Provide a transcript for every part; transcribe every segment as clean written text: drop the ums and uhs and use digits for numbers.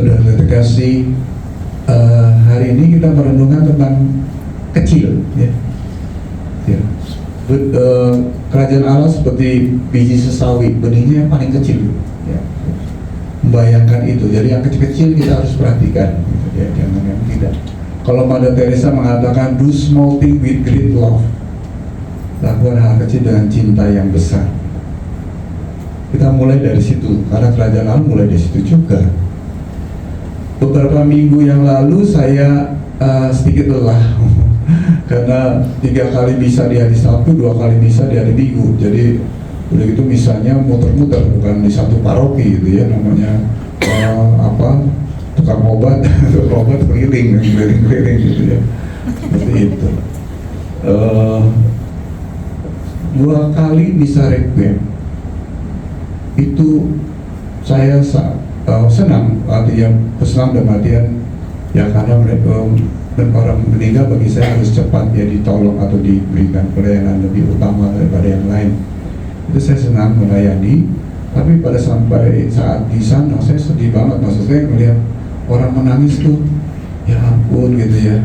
Saudara terkasih, hari ini kita merenungkan tentang kecil, ya. Kerajaan Allah seperti biji sesawi, benihnya yang paling kecil, ya. Membayangkan itu, jadi yang kecil-kecil kita harus perhatikan, ya, jangan yang tidak. Kalau Mother Teresa mengatakan do small thing with great love, lakukan hal kecil dengan cinta yang besar. Kita mulai dari situ, karena kerajaan Allah mulai dari situ juga. Beberapa minggu yang lalu saya sedikit lelah karena 3 kali misa di hari Sabtu, 2 kali misa di hari Minggu. Jadi udah gitu misanya muter-muter, bukan di satu paroki gitu ya, namanya tukang obat, tukang obat keliling gitu ya, seperti itu. 2 kali misa requiem itu saya senang, artinya senang dan artian ya, karena mereka dan orang meninggal bagi saya harus cepat ya ditolong atau diberikan pelayanan lebih utama daripada yang lain. Itu saya senang melayani, tapi pada sampai saat di sana saya sedih banget. Maksud saya melihat orang menangis tuh, ya ampun gitu ya,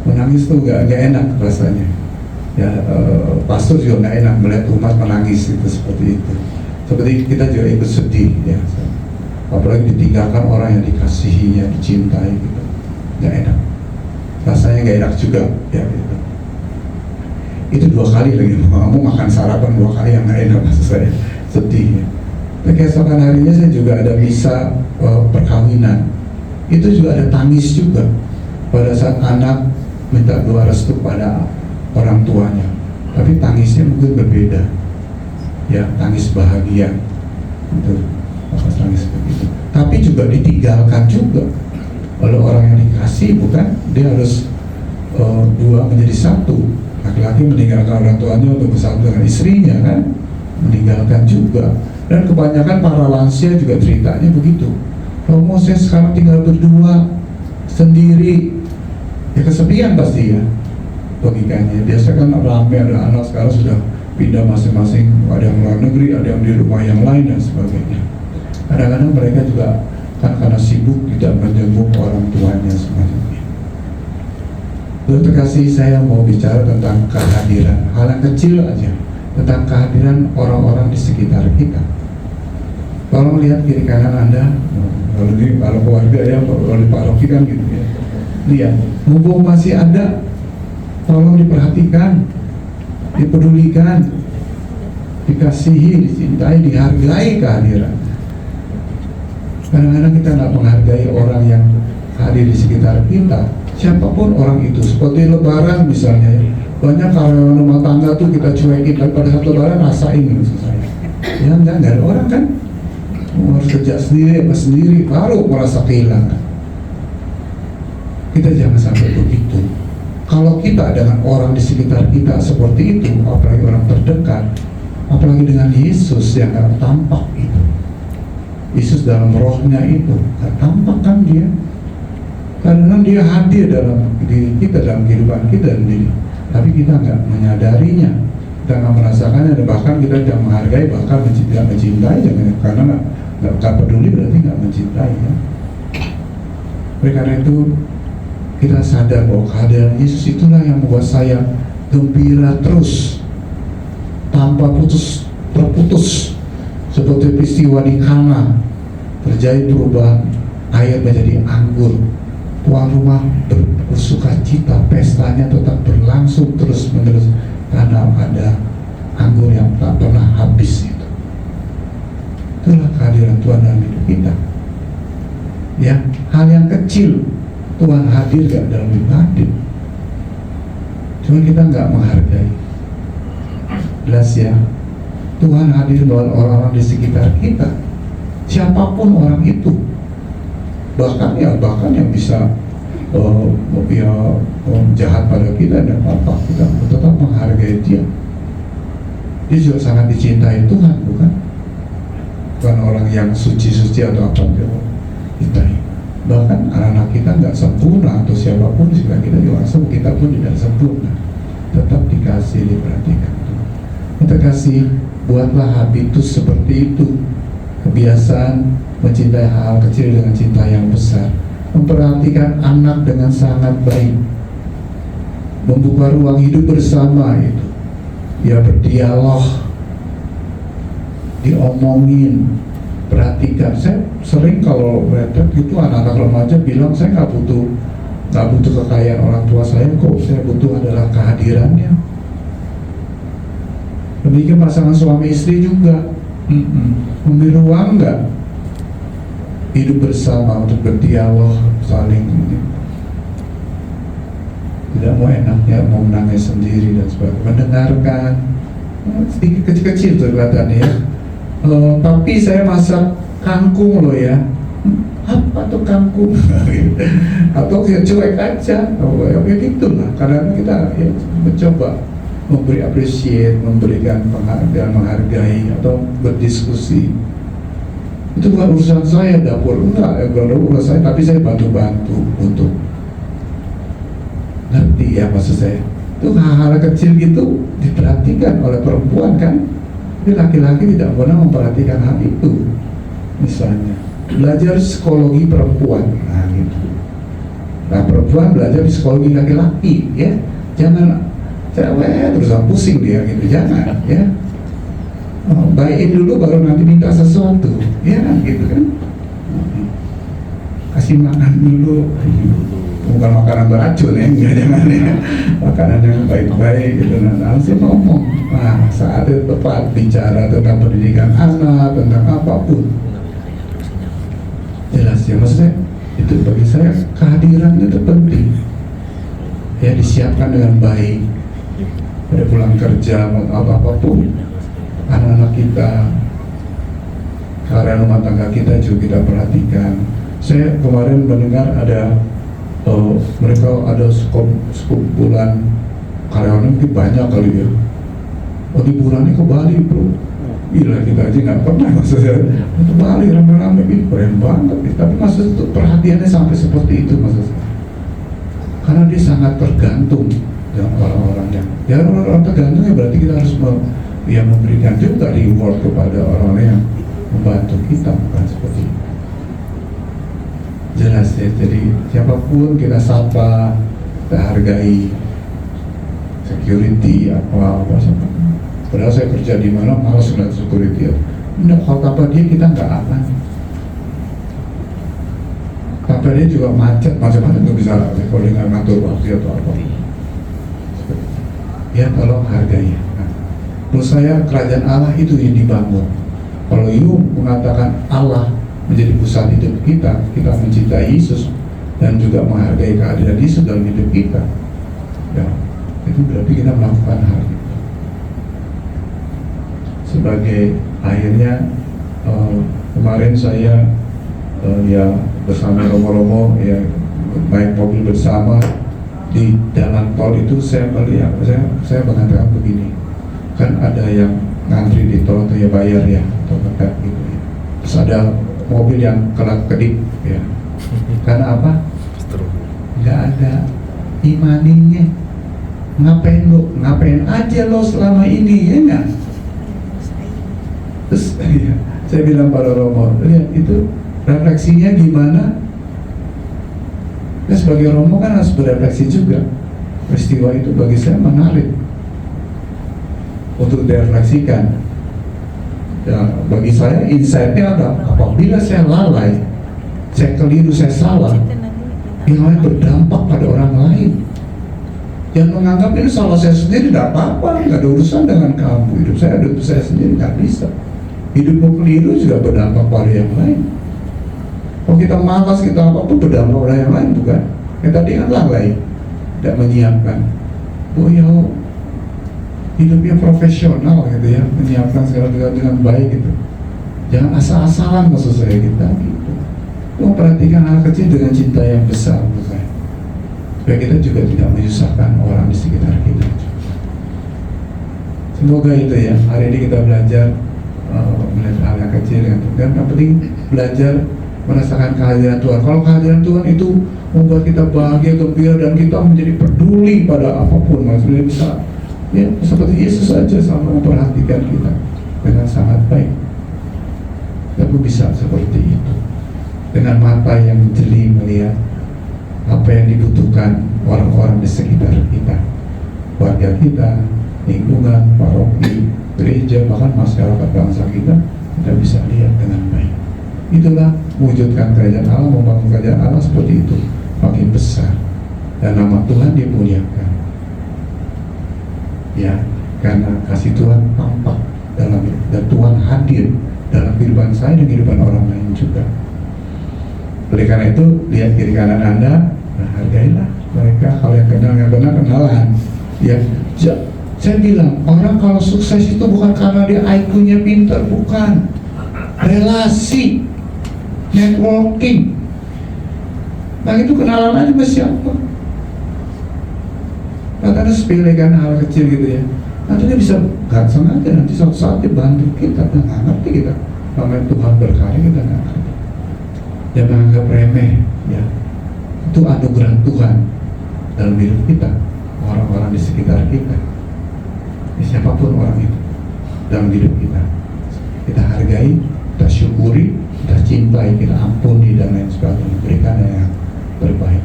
menangis tuh gak enak rasanya. Ya pastor juga gak enak melihat umat menangis itu, seperti itu. Seperti kita juga ikut sedih ya, apalagi ditinggalkan orang yang dikasihinya, dicintai gitu, gak enak. Rasanya gak enak juga ya gitu. Itu 2 kali lagi, kamu makan sarapan 2 kali yang gak enak, maksud saya sedih ya. Keesokan harinya saya juga ada misa perkawinan. Itu juga ada tangis juga pada saat anak minta doa restu pada orang tuanya, tapi tangisnya mungkin berbeda ya, tangis bahagia itu, tangis begitu. Tapi juga ditinggalkan juga oleh orang yang dikasih, bukan? Dia harus 2 menjadi 1. Laki-laki meninggalkan orang tuanya untuk bersatu dengan istrinya, kan? Meninggalkan juga. Dan kebanyakan para lansia juga ceritanya begitu. Kalau mau saya sekarang tinggal berdua sendiri, ya kesepian pasti ya logikanya. Biasanya kan ramai, ada anak sekarang sudah pindah masing-masing, ada yang luar negeri, ada yang di rumah yang lain dan sebagainya. Kadang-kadang mereka juga kan karena sibuk tidak menjenguk orang tuanya semacamnya. Lalu terkasih, saya mau bicara tentang kehadiran, hal yang kecil aja, tentang kehadiran orang-orang di sekitar kita. Tolong lihat kiri kanan Anda, kalau keluarga ya, kalau di paroki kan gitu ya. Lihat, mumpung masih ada, tolong diperhatikan, dipedulikan, dikasihi, dicintai, dihargai kehadiran. Kadang-kadang kita nggak menghargai orang yang hadir di sekitar kita, siapapun orang itu. Seperti Lebaran misalnya, banyak karyawan rumah tangga tuh kita cuekin, tapi pada saat Lebaran rasain, maksud saya. Ya nggak ada orang kan, harus kerja sendiri, baru merasa kehilangan. Kita jangan sampai begitu. Kalau kita dengan orang di sekitar kita seperti itu, apalagi orang terdekat, apalagi dengan Yesus yang gak tampak itu, Yesus dalam rohnya itu gak tampak kan dia, karena dia hadir dalam diri kita, dalam kehidupan kita sendiri, tapi kita gak menyadarinya, kita gak merasakannya, dan bahkan kita tidak menghargai, bahkan tidak mencintai, karena gak peduli berarti gak mencintai ya. Oleh karena itu kita sadar bahwa kehadiran Yesus itulah yang membuat saya gembira terus, tanpa terputus, seperti peristiwa di Kana, terjadi perubahan air menjadi anggur. Tuan rumah bersuka cita, pestanya tetap berlangsung terus menerus karena ada anggur yang tak pernah habis itu. Itulah kehadiran Tuhan dalam hidup kita. Ya, hal yang kecil Tuhan hadir gak dalam hidup, cuma kita gak menghargai. Jelas ya, Tuhan hadir dalam orang-orang di sekitar kita, siapapun orang itu, bahkan yang bisa jahat pada kita dan apa, kita tetap menghargai dia. Dia juga sangat dicintai Tuhan, bukan orang yang suci-suci atau apa kita. Bahkan anak-anak kita nggak sempurna, atau siapapun di sekitar kita juga kita pun tidak sempurna, tetap dikasih, diperhatikan. Kita kasih, buatlah habitus seperti itu, kebiasaan mencintai hal kecil dengan cinta yang besar, memperhatikan anak dengan sangat baik, membuka ruang hidup bersama itu, ya berdialog, diomongin, perhatikan. Saya sering kalau retret itu anak-anak remaja bilang, saya nggak butuh kekayaan orang tua saya kok, saya butuh adalah kehadirannya. Demikian pasangan suami istri juga, memberi ruang nggak hidup bersama untuk berdialog, saling tidak mau enaknya mau menangis sendiri dan sebagainya, mendengarkan. Sedikit kecil-kecil tuh kelihatannya ya. Tapi saya masak kangkung loh ya. Apa tuh kangkung? Atau ya cuek aja. Ya gitulah. Kadang kita ya mencoba memberi appreciate, memberikan penghargaan, menghargai atau berdiskusi. Itu bukan urusan saya, dapur enggak, bukan urusan saya, tapi saya bantu-bantu untuk ngerti ya maksud saya. Itu hal-hal kecil gitu diperhatikan oleh perempuan kan. Tapi laki-laki tidak pernah memperhatikan hal itu. Misalnya belajar psikologi perempuan, nah gitu. Nah perempuan belajar psikologi laki-laki ya. Jangan cewek terus pusing dia gitu, jangan ya. Baikin dulu baru nanti minta sesuatu, ya kan gitu kan. Kasih makan dulu, bukan makanan beracun ya, enggak, jangan ya. Makanan yang baik-baik gitu, langsung ngomong. Nah saat itu tepat bicara tentang pendidikan anak, tentang apapun. Jelas ya, maksudnya itu bagi saya kehadiran itu penting. Ya disiapkan dengan baik. Pada pulang kerja atau apapun, anak-anak kita, karya rumah tangga kita juga kita perhatikan. Saya kemarin mendengar ada mereka ada sekumpulan karyawan mungkin banyak kali ya. Liburannya ke Bali bro, gila kita aja nggak pernah maksudnya. Ke Bali rame-rame ini keren banget. Tapi maksud itu perhatiannya sampai seperti itu maksudnya. Karena dia sangat tergantung dengan orang-orang yang, ya orang-orang tergantung ya berarti kita harus memberikan juga reward kepada orang-orang yang membantu kita, bukan seperti itu. Jelas ya, jadi siapapun kita sapa, kita hargai, security apa sama. Padahal saya kerja di mana malas ngeliat security. Nah, kalau tanpa dia kita nggak aman. Tanpa dia juga macet, macam-macam nggak bisa lah. Kalau dia nggak ngatur waktu atau apa. Ya tolong hargai. Nah, menurut saya kerajaan Allah itu yang dibangun. Kalau Yum mengatakan Allah menjadi pusat hidup kita, kita mencintai Yesus dan juga menghargai kehadiran Yesus dalam hidup kita. Ya, itu berarti kita melakukan hal itu. Sebagai akhirnya kemarin saya ya bersama Romo-Romo ya naik mobil bersama di jalan tol itu saya melihat, saya mengatakan begini, kan ada yang ngantri di tol atau ya bayar ya atau dekat gitu ya. Terus ada mobil yang kelak-kedip ya. Karena apa? Nggak ada imaninya. Ngapain aja lo selama ini ya nggak? Terus ya, saya bilang pada Romo, lihat itu refleksinya gimana? Ya, sebagai Romo kan harus berefleksi juga. Peristiwa itu bagi saya menarik untuk direfleksikan. Ya, bagi saya insight-nya ada, apabila saya lalai, saya keliru, saya salah, yang lain berdampak pada orang lain. Yang menganggap ini salah saya sendiri, tidak apa-apa, nggak ada urusan dengan kamu. Hidup saya sendiri nggak bisa. Hidupmu keliru juga berdampak pada yang lain. Kalau kita malas, kita apapun berdampak pada yang lain, bukan? Yang tadi kan lalai, tidak menyiapkan. Oh ya, hidupnya profesional gitu ya, menyiapkan segala dengan baik gitu. Jangan asal-asalan maksud saya kita gitu. Memperhatikan hal kecil dengan cinta yang besar bukan? Supaya kita juga tidak menyusahkan orang di sekitar kita. Semoga itu ya, hari ini kita belajar melihat hal yang kecil dan yang penting belajar merasakan kehadiran Tuhan. Kalau kehadiran Tuhan itu membuat kita bahagia, gembira, dan kita menjadi peduli pada apapun, maksudnya bisa ya seperti Yesus saja sama memperhatikan kita dengan sangat baik. Aku bisa seperti itu dengan mata yang jeli melihat apa yang dibutuhkan orang-orang di sekitar kita, keluarga kita, lingkungan, paroki, gereja, bahkan masyarakat bangsa kita bisa lihat dengan baik. Itulah mewujudkan kerajaan Allah, membangun kerajaan Allah seperti itu, makin besar dan nama Tuhan dimuliakan. Ya, karena kasih Tuhan tampak dalam hidup, dan Tuhan hadir dalam kehidupan saya dan kehidupan orang lain juga. Oleh karena itu, lihat kiri kanan Anda, nah hargailah mereka. Kalau yang kenal, yang benar kenalan. Ya, saya bilang orang kalau sukses itu bukan karena dia IQ-nya pintar, bukan. Relasi, networking. Nah itu kenalan aja sama siapa. Kadang-kadang sepelekan hal kecil gitu ya. Nanti dia bisa gak sengaja, nanti suatu saat dia bantu kita, kita nggak ngerti kita. Namanya Tuhan berkarya kita nggak ngerti. Dia menganggap remeh, ya. Itu anugerah Tuhan dalam hidup kita, orang-orang di sekitar kita, ya, siapapun orang itu dalam hidup kita. Kita hargai, kita syukuri, kita cintai, kita ampuni dan lain sebagainya. Berikan yang terbaik.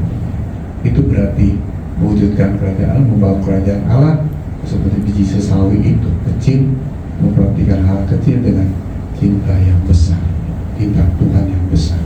Itu berarti mewujudkan kerajaan Allah, membawa kerajaan Allah seperti biji sesawi itu, kecil, memperhatikan hal kecil dengan cinta yang besar, cinta Tuhan yang besar.